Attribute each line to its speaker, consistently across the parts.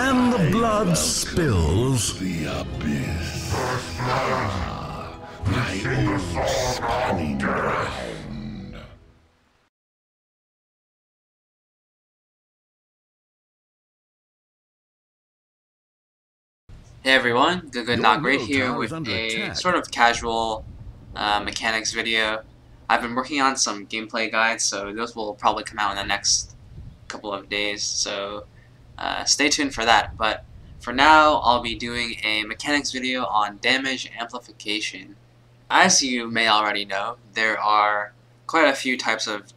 Speaker 1: And the blood spills.
Speaker 2: The abyss. My old spanning ground.
Speaker 3: Hey everyone, Good Not Great here with a sort of casual mechanics video. I've been working on some gameplay guides, so those will probably come out in the next couple of days, so stay tuned for that. But for now, I'll be doing a mechanics video on damage amplification. As you may already know, there are quite a few types of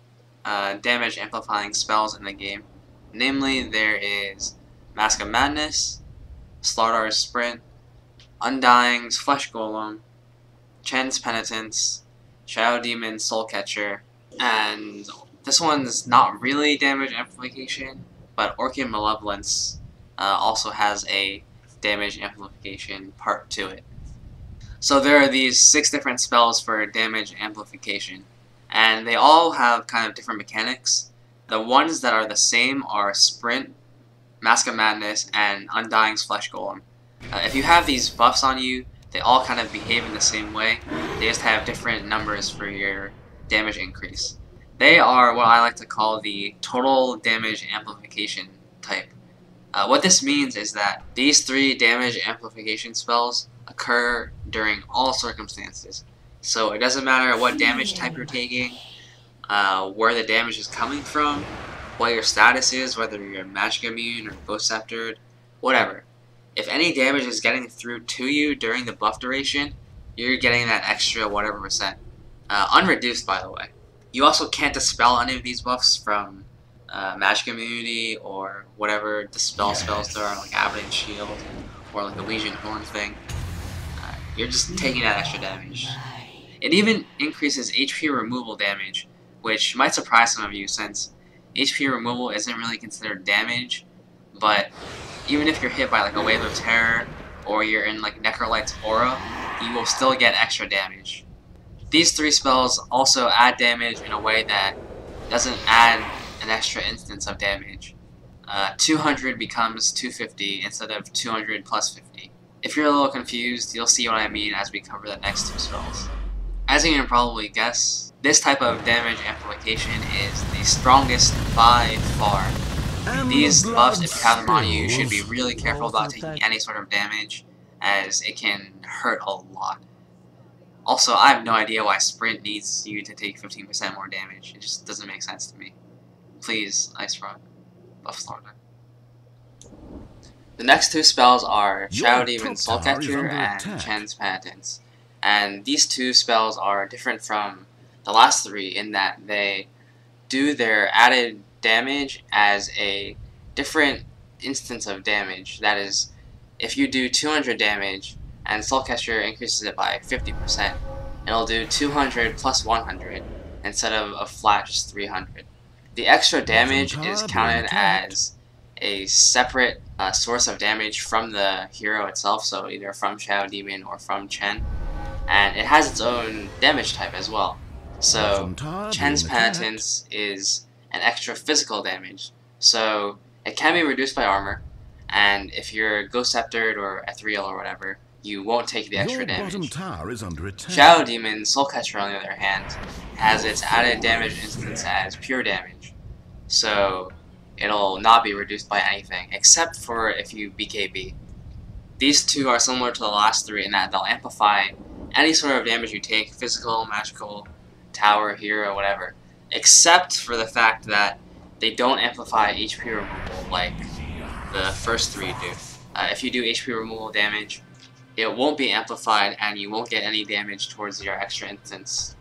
Speaker 3: damage amplifying spells in the game. Namely, there is Mask of Madness, Slardar's Sprint, Undying's Flesh Golem, Chen's Penitence, Shadow Demon's Soul Catcher, and this one's not really damage amplification, but Orchid Malevolence also has a damage amplification part to it. So there are these 6 different spells for damage amplification, and they all have kind of different mechanics. The ones that are the same are Sprint, Mask of Madness, and Undying's Flesh Golem. If you have these buffs on you, they all kind of behave in the same way. They just have different numbers for your damage increase. They are what I like to call the total damage amplification type. What this means is that these 3 damage amplification spells occur during all circumstances. So it doesn't matter what damage type you're taking, where the damage is coming from, what your status is, whether you're magic immune or ghost sceptered, whatever. If any damage is getting through to you during the buff duration, you're getting that extra whatever percent. Unreduced, by the way. You also can't dispel any of these buffs from magic immunity or whatever dispel spells there are, like Avalanche Shield or like the Legion Horn thing. You're just taking that extra damage. It even increases HP removal damage, which might surprise some of you since HP removal isn't really considered damage, but even if you're hit by like a wave of terror or you're in like Necrolight's aura, you will still get extra damage. These 3 spells also add damage in a way that doesn't add an extra instance of damage. 200 becomes 250 instead of 200 plus 50. If you're a little confused, you'll see what I mean as we cover the next 2 spells. As you can probably guess, this type of damage amplification is the strongest by far. These buffs, if you have them on you, you should be really careful about taking any sort of damage, as it can hurt a lot. Also, I have no idea why Sprint needs you to take 15% more damage. It just doesn't make sense to me. Please, Ice Rod, buff Slardar. The next 2 spells are Shadow Demon's Soul Catcher and Chen's Penitence. And these 2 spells are different from the last 3 in that they do their added damage as a different instance of damage. That is, if you do 200 damage and Soul Catcher increases it by 50%, it'll do 200 plus 100 instead of a flat just 300. The extra damage is counted as a separate source of damage from the hero itself, so either from Shadow Demon or from Chen, and it has its own damage type as well. So Chen's Penitence is an extra physical damage, so it can be reduced by armor, and if you're ghost sceptered or ethereal or whatever, you won't take the extra damage. Shadow Demon's Soul Catcher, on the other hand, has its added damage instance as pure damage, so it'll not be reduced by anything, except for if you BKB. These 2 are similar to the last 3 in that they'll amplify any sort of damage you take, physical, magical, tower, hero, whatever, except for the fact that they don't amplify HP removal like the first 3 do. If you do HP removal damage, it won't be amplified and you won't get any damage towards your extra instance.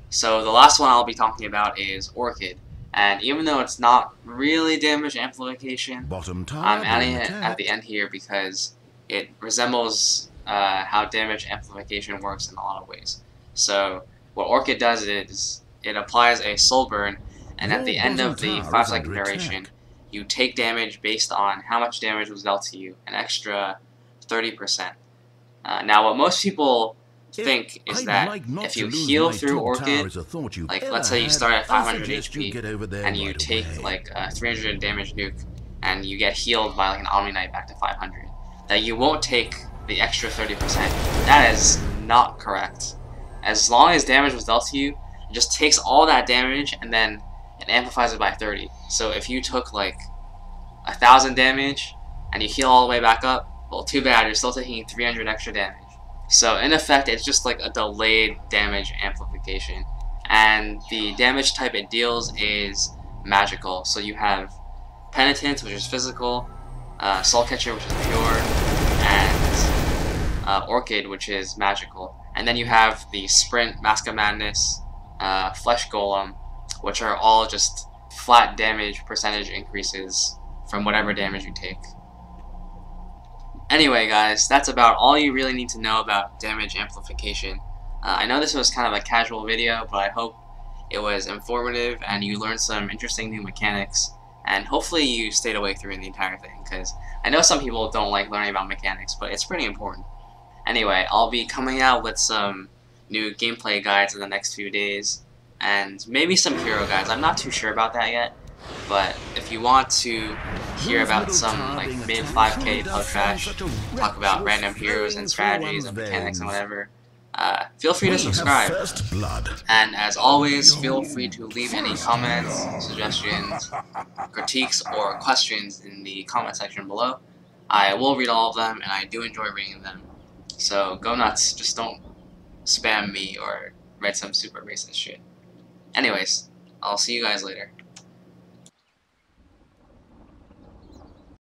Speaker 3: So the last one I'll be talking about is Orchid, and even though it's not really damage amplification, I'm adding it at the end here because it resembles how damage amplification works in a lot of ways. So what Orchid does is it applies a soul burn, and at the end of the 5-second duration, you take damage based on how much damage was dealt to you, an extra 30%. Now what most people think is that if you heal through Orchid, like let's say you start at 500 HP and you take like a 300 damage nuke, and you get healed by like an Omni Knight back to 500, that you won't take the extra 30%. That is not correct. As long as damage was dealt to you, it just takes all that damage and then it amplifies it by 30. So if you took like 1,000 damage and you heal all the way back up, well, too bad, you're still taking 300 extra damage. So in effect, it's just like a delayed damage amplification. And the damage type it deals is magical. So you have Penitent, which is physical, Soul Catcher, which is pure, and Orchid, which is magical. And then you have the Sprint, Mask of Madness, Flesh Golem, which are all just flat damage percentage increases from whatever damage you take. Anyway, guys, that's about all you really need to know about damage amplification. I know this was kind of a casual video, but I hope it was informative and you learned some interesting new mechanics, and hopefully you stayed awake through the entire thing, because I know some people don't like learning about mechanics, but it's pretty important. Anyway, I'll be coming out with some new gameplay guides in the next few days, and maybe some hero guides. I'm not too sure about that yet, but if you want to hear about some like mid 5k pub trash, talk about random heroes and strategies and mechanics and whatever, feel free to subscribe. And as always, feel free to leave any comments, suggestions, critiques, or questions in the comment section below. I will read all of them, and I do enjoy reading them. So go nuts, just don't spam me or write some super racist shit. Anyways, I'll see you guys later.